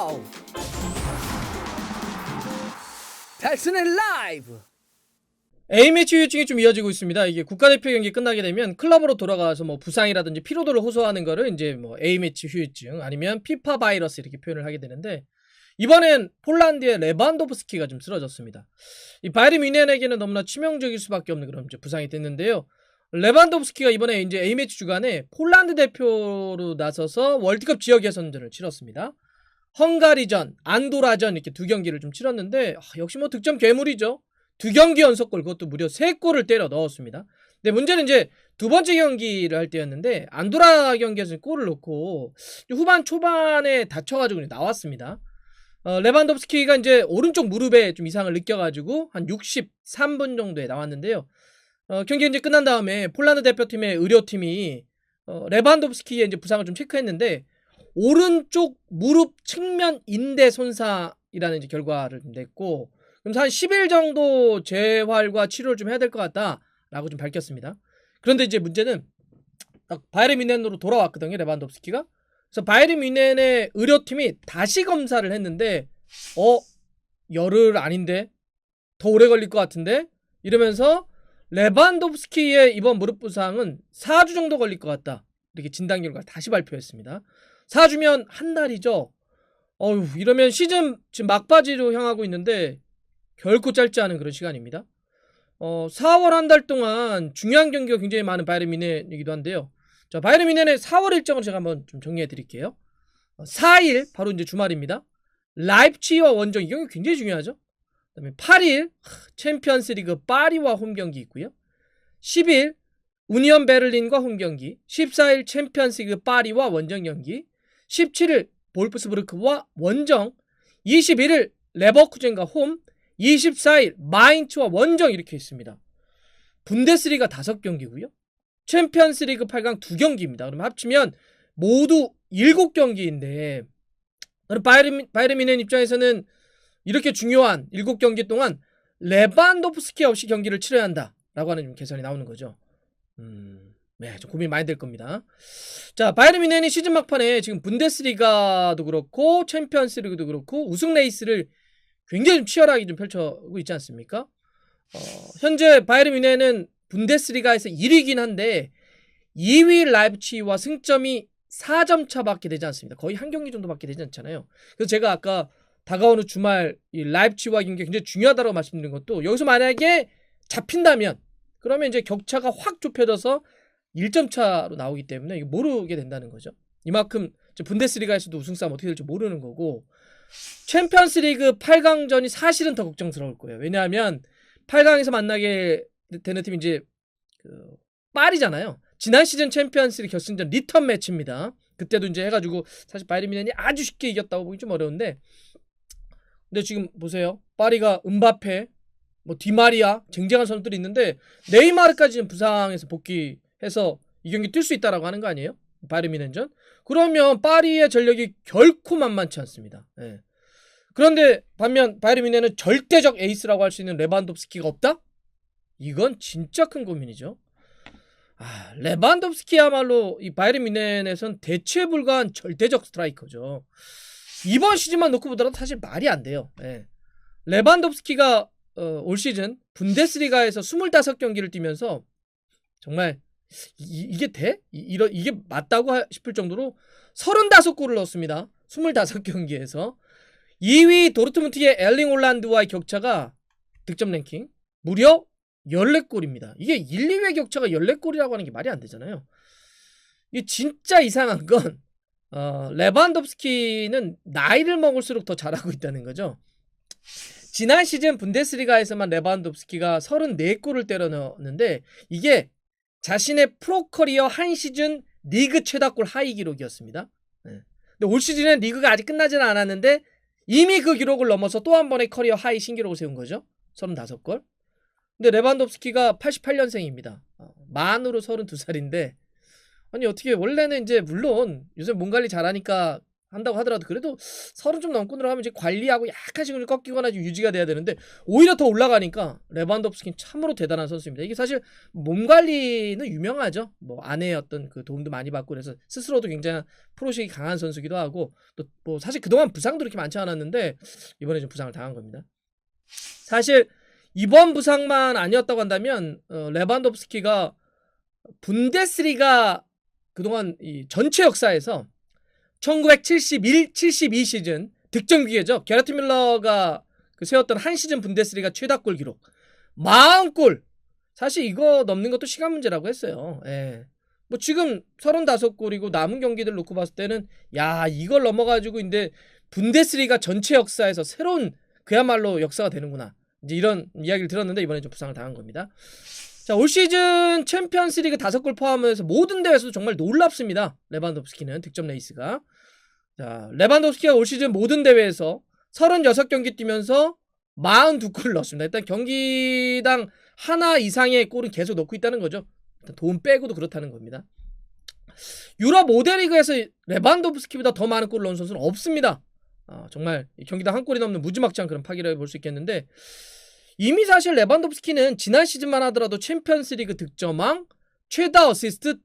go! 달순의 라이브! A매치 후유증이 좀 이어지고 있습니다. 이게 국가대표 경기 끝나게 되면 클럽으로 돌아가서 뭐 부상이라든지 피로도를 호소하는 거를 이제 뭐 A매치 후유증 아니면 피파 바이러스 이렇게 표현을 하게 되는데, 이번엔 폴란드의 레반도프스키가 좀 쓰러졌습니다. 이 바이에른 뮌헨에게는 너무나 치명적일 수밖에 없는 그런 이제 부상이 됐는데요. 레반도프스키가 이번에 이제 A매치 주간에 폴란드 대표로 나서서 월드컵 지역 예선전을 치렀습니다. 헝가리전, 안도라전 이렇게 두 경기를 좀 치렀는데 역시 뭐 득점 괴물이죠. 두 경기 연속골, 그것도 무려 3골을 때려 넣었습니다. 근데 문제는 이제 두 번째 경기를 할 때였는데 안도라 경기에서 골을 넣고 후반 초반에 다쳐가지고 나왔습니다. 레반도프스키가 이제 오른쪽 무릎에 좀 이상을 느껴가지고 한 63분 정도에 나왔는데요. 경기 이제 끝난 다음에 폴란드 대표팀의 의료팀이 레반도프스키의 이제 부상을 좀 체크했는데 오른쪽 무릎 측면 인대 손상이라는 이제 결과를 냈고, 그럼 한 10일 정도 재활과 치료를 좀 해야 될 것 같다라고 좀 밝혔습니다. 그런데 이제 문제는 딱 바이에른 뮌헨으로 돌아왔거든요, 레반도프스키가. 그래서 바이에른 뮌헨의 의료팀이 다시 검사를 했는데 열흘 아닌데 더 오래 걸릴 것 같은데 이러면서 레반도프스키의 이번 무릎 부상은 4주 정도 걸릴 것 같다, 이렇게 진단 결과를 다시 발표했습니다. 4주면 한 달이죠. 이러면 시즌 지금 막바지로 향하고 있는데 결코 짧지 않은 그런 시간입니다. 4월 한 달 동안 중요한 경기가 굉장히 많은 바이에른 뮌헨이기도 한데요. 자, 바이에른 뮌헨의 4월 일정을 제가 한번 좀 정리해 드릴게요. 4일 바로 이제 주말입니다. 라입치히와 원정, 이 경기 굉장히 중요하죠. 그다음에 8일 챔피언스리그 파리와 홈 경기 있고요. 10일 우니온 베를린과 홈 경기, 14일 챔피언스리그 파리와 원정 경기, 17일 볼프스부르크와 원정, 21일 레버쿠젠과 홈, 24일 마인츠와 원정 이렇게 있습니다. 분데스리가 5경기고요. 챔피언스리그 8강 2경기입니다. 그럼 합치면 모두 7경기인데 바이에른 뮌헨 입장에서는 이렇게 중요한 7경기 동안 레반도프스키 없이 경기를 치러야 한다라고 하는 좀 계산이 나오는 거죠. 네, 좀 고민 많이 될 겁니다. 자, 바이에른 뮌헨이 시즌 막판에 지금 분데스리가도 그렇고 챔피언스리그도 그렇고 우승 레이스를 굉장히 좀 치열하게 좀 펼쳐오고 있지 않습니까? 현재 바이에른 뮌헨은 분데스리가에서 1위긴 한데 2위 라이프치히와 승점이 4점 차밖에 되지 않습니다. 거의 한 경기 정도밖에 되지 않잖아요. 그래서 제가 아까 다가오는 주말 이 라이프치히와 경기가 굉장히 중요하다고 말씀드린 것도, 여기서 만약에 잡힌다면 그러면 이제 격차가 확 좁혀져서 1점 차로 나오기 때문에 이거 모르게 된다는 거죠. 이만큼 분데스리가에서도 우승 싸움 어떻게 될지 모르는 거고, 챔피언스리그 8강전이 사실은 더 걱정스러울 거예요. 왜냐하면 8강에서 만나게 되는 팀이 이제 파리잖아요. 지난 시즌 챔피언스리그 결승전 리턴 매치입니다. 그때도 이제 해가지고 사실 바이에른 뮌헨이 아주 쉽게 이겼다고 보기 좀 어려운데, 근데 지금 보세요. 파리가 음바페, 뭐 디마리아 쟁쟁한 선수들이 있는데 네이마르까지 지금 부상해서 복귀해서 이 경기 뛸 수 있다라고 하는 거 아니에요? 바이에른 뮌헨전. 그러면 파리의 전력이 결코 만만치 않습니다. 네. 그런데 반면 바이에른 뮌헨은 절대적 에이스라고 할 수 있는 레반도프스키가 없다? 이건 진짜 큰 고민이죠. 레반도프스키야말로 이 바이에른 뮌헨에선 대체 불가한 절대적 스트라이커죠. 이번 시즌만 놓고 보더라도 사실 말이 안 돼요. 네. 레반도프스키가 올 시즌 분데스리가에서 25경기를 뛰면서 정말 이게 돼? 이게 맞다고 싶을 정도로 35골을 넣었습니다. 25경기에서. 2위 도르트문트의 엘링 홀란드와의 격차가 득점 랭킹 무려 14골입니다. 이게 1, 2위 격차가 14골이라고 하는 게 말이 안 되잖아요. 이게 진짜 이상한 건 레반도프스키는 나이를 먹을수록 더 잘하고 있다는 거죠. 지난 시즌 분데스리가에서만 레반도프스키가 34골을 때려 넣었는데 이게 자신의 프로 커리어 한 시즌 리그 최다골 하위 기록이었습니다. 네. 근데 올 시즌엔 리그가 아직 끝나지는 않았는데 이미 그 기록을 넘어서 또 한 번의 커리어 하위 신기록을 세운 거죠. 35골. 근데 레반도프스키가 88년생입니다. 만으로 32살인데 아니 어떻게, 원래는 이제 물론 요새 몸 관리 잘하니까 한다고 하더라도 그래도 30 좀 넘고 들어가면 이제 관리하고 약간씩 좀 꺾이거나 좀 유지가 돼야 되는데 오히려 더 올라가니까 레반도프스키는 참으로 대단한 선수입니다. 이게 사실 몸 관리는 유명하죠. 뭐 아내의 어떤 그 도움도 많이 받고 그래서 스스로도 굉장히 프로식이 강한 선수기도 하고 또 뭐 사실 그동안 부상도 그렇게 많지 않았는데 이번에 좀 부상을 당한 겁니다. 사실 이번 부상만 아니었다고 한다면 레반도프스키가 분데스리가 그동안 이 전체 역사에서 1971, 72 시즌 득점 기회죠. 게라트 밀러가 그 세웠던 한 시즌 분데스리가 최다골 기록 40골. 사실 이거 넘는 것도 시간 문제라고 했어요. 예. 뭐 지금 35골이고 남은 경기들 놓고 봤을 때는 야 이걸 넘어가지고 근데 분데스리가 전체 역사에서 새로운 그야말로 역사가 되는구나. 이제 이런 이야기를 들었는데 이번에 좀 부상을 당한 겁니다. 자, 올 시즌 챔피언스리그 5골 포함해서 모든 대회에서도 정말 놀랍습니다. 레반도프스키는 득점 레이스가. 자, 레반도프스키가 올 시즌 모든 대회에서 36경기 뛰면서 42골을 넣었습니다. 일단 경기당 하나 이상의 골은 계속 넣고 있다는 거죠. 일단 돈 빼고도 그렇다는 겁니다. 유럽 5대 리그에서 레반도프스키보다 더 많은 골을 넣은 선수는 없습니다. 정말 경기당 한 골이 넘는 무지막지한 그런 파기를 볼 수 있겠는데 이미 사실 레반도프스키는 지난 시즌만 하더라도 챔피언스리그 득점왕, 최다 어시스트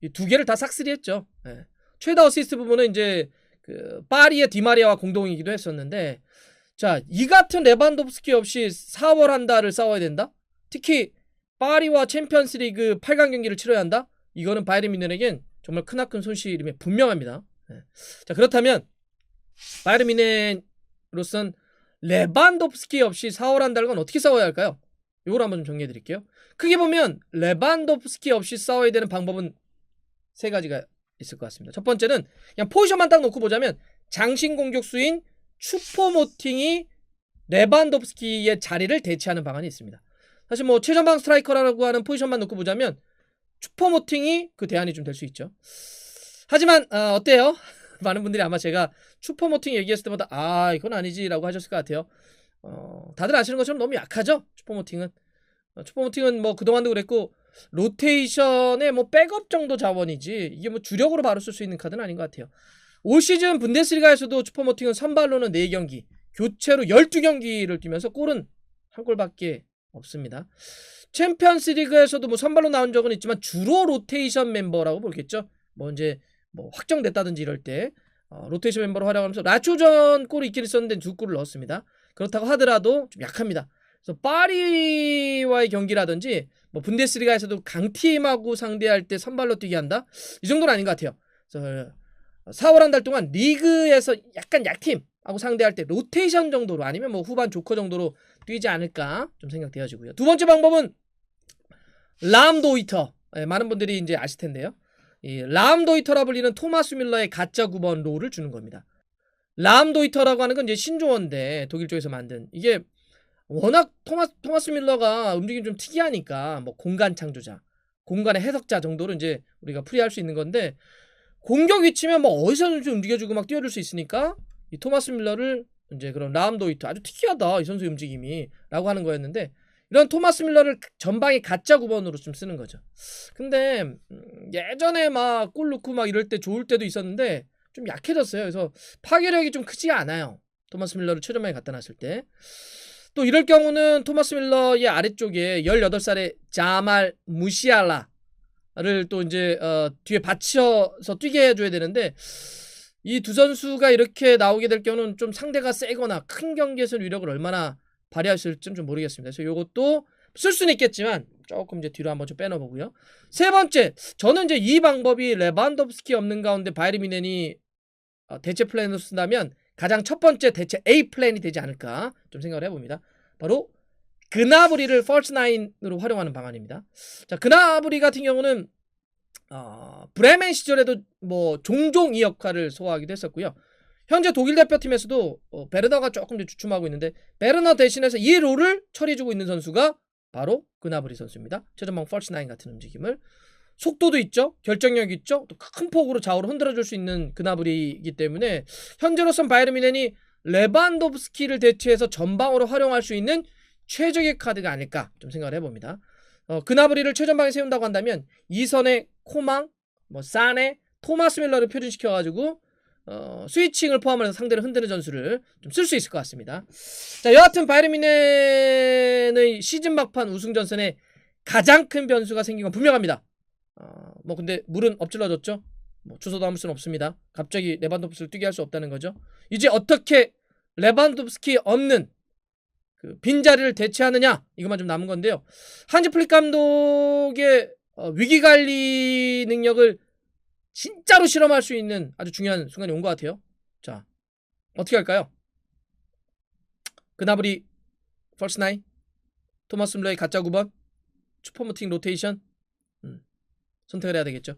이 두 개를 다 싹쓸이했죠. 네. 최다 어시스트 부분은 이제 그 파리의 디마리아와 공동이기도 했었는데 자, 이 같은 레반도프스키 없이 4월 한 달을 싸워야 된다? 특히 파리와 챔피언스리그 8강 경기를 치러야 한다? 이거는 바이에른 뮌헨에겐 정말 크나큰 손실임에 분명합니다. 네. 자, 그렇다면 바이에른 뮌헨으로선 레반도프스키 없이 4월 한 달간 어떻게 싸워야 할까요? 이걸 한번 좀 정리해 드릴게요. 크게 보면 레반도프스키 없이 싸워야 되는 방법은 3가지가 있을 것 같습니다. 첫 번째는 그냥 포지션만 딱 놓고 보자면 장신 공격수인 추포모팅이 레반도프스키의 자리를 대체하는 방안이 있습니다. 사실 뭐 최전방 스트라이커라고 하는 포지션만 놓고 보자면 추포모팅이 그 대안이 좀 될 수 있죠. 하지만 어때요? 많은 분들이 아마 제가 추포모팅 얘기했을 때마다 이건 아니지라고 하셨을 것 같아요. 다들 아시는 것처럼 너무 약하죠. 추포모팅은 뭐 그동안도 그랬고 로테이션의 뭐 백업 정도 자원이지 이게 뭐 주력으로 바로 쓸 수 있는 카드는 아닌 것 같아요. 올 시즌 분데스리가에서도 추포모팅은 선발로는 4경기, 교체로 12경기를 뛰면서 골은 한 골밖에 없습니다. 챔피언스리그에서도 뭐 선발로 나온 적은 있지만 주로 로테이션 멤버라고 보겠죠. 뭐 이제 뭐 확정됐다든지 이럴 때 로테이션 멤버로 활약하면서 라초전 골이 있긴 있었는데 2골을 넣었습니다. 그렇다고 하더라도 좀 약합니다. 그래서 파리와의 경기라든지 뭐 분데스리가에서도 강팀하고 상대할 때 선발로 뛰게 한다? 이 정도는 아닌 것 같아요. 그래서 4월 한 달 동안 리그에서 약간 약팀하고 상대할 때 로테이션 정도로 아니면 뭐 후반 조커 정도로 뛰지 않을까 좀 생각되어지고요. 두 번째 방법은 람도이터. 많은 분들이 이제 아실 텐데요. 이 람도이터라 불리는 토마스 밀러의 가짜 9번 롤을 주는 겁니다. 람도이터라고 하는 건 이제 신조어인데 독일 쪽에서 만든 이게 워낙 토마스 밀러가 움직임이 좀 특이하니까 뭐 공간 창조자, 공간의 해석자 정도로 이제 우리가 풀이할 수 있는 건데 공격 위치면 뭐 어디서든지 움직여주고 막 뛰어들 수 있으니까 이 토마스 밀러를 이제 그런 람도이터 아주 특이하다 이 선수의 움직임이 라고 하는 거였는데 이런 토마스 밀러를 전방에 가짜 9번으로 좀 쓰는 거죠. 근데 예전에 막 골 넣고 막 이럴 때 좋을 때도 있었는데 좀 약해졌어요. 그래서 파괴력이 좀 크지 않아요. 토마스 밀러를 최전방에 갖다 놨을 때. 또 이럴 경우는 토마스 밀러의 아래쪽에 18살의 자말 무시알라를 또 이제 뒤에 받쳐서 뛰게 해줘야 되는데 이 두 선수가 이렇게 나오게 될 경우는 좀 상대가 세거나 큰 경기에서는 위력을 얼마나 발휘하실지는 좀 모르겠습니다. 그래서 이것도 쓸 수는 있겠지만 조금 이제 뒤로 한번 좀 빼놔보고요. 세 번째, 저는 이제 이 방법이 레반도프스키 없는 가운데 바이에른 뮌헨이 대체 플랜으로 쓴다면 가장 첫 번째 대체 A 플랜이 되지 않을까 좀 생각을 해봅니다. 바로 그나브리를 펄스 나인으로 활용하는 방안입니다. 자, 그나브리 같은 경우는 브레멘 시절에도 뭐 종종 이 역할을 소화하기도 했었고요. 현재 독일 대표팀에서도 베르너가 조금 주춤하고 있는데 베르너 대신해서 이 롤을 처리해주고 있는 선수가 바로 그나브리 선수입니다. 최전방 펄스 나인 같은 움직임을 속도도 있죠. 결정력 있죠. 또 큰 폭으로 좌우로 흔들어줄 수 있는 그나브리이기 때문에 현재로선 바이에른 뮌헨이 레반도프스키를 대체해서 전방으로 활용할 수 있는 최적의 카드가 아닐까 좀 생각을 해봅니다. 그나브리를 최전방에 세운다고 한다면 이선의 코망, 뭐 사네, 토마스 밀러를 표준시켜가지고 스위칭을 포함해서 상대를 흔드는 전술을 좀 쓸 수 있을 것 같습니다. 자, 여하튼 바이에른 뮌헨의 시즌 막판 우승 전선에 가장 큰 변수가 생긴 건 분명합니다. 뭐 근데 물은 엎질러졌죠. 뭐 주소 담을 수는 없습니다. 갑자기 레반도프스키를 뛰게 할 수 없다는 거죠. 이제 어떻게 레반도프스키 없는 그 빈자리를 대체하느냐, 이것만 좀 남은 건데요. 한지 플릭 감독의 위기 관리 능력을 진짜로 실험할 수 있는 아주 중요한 순간이 온 것 같아요. 자, 어떻게 할까요? 그나브리 펄스 나인, 토마스 뮬러의 가짜 9번, 슈퍼모팅 로테이션, 선택을 해야 되겠죠.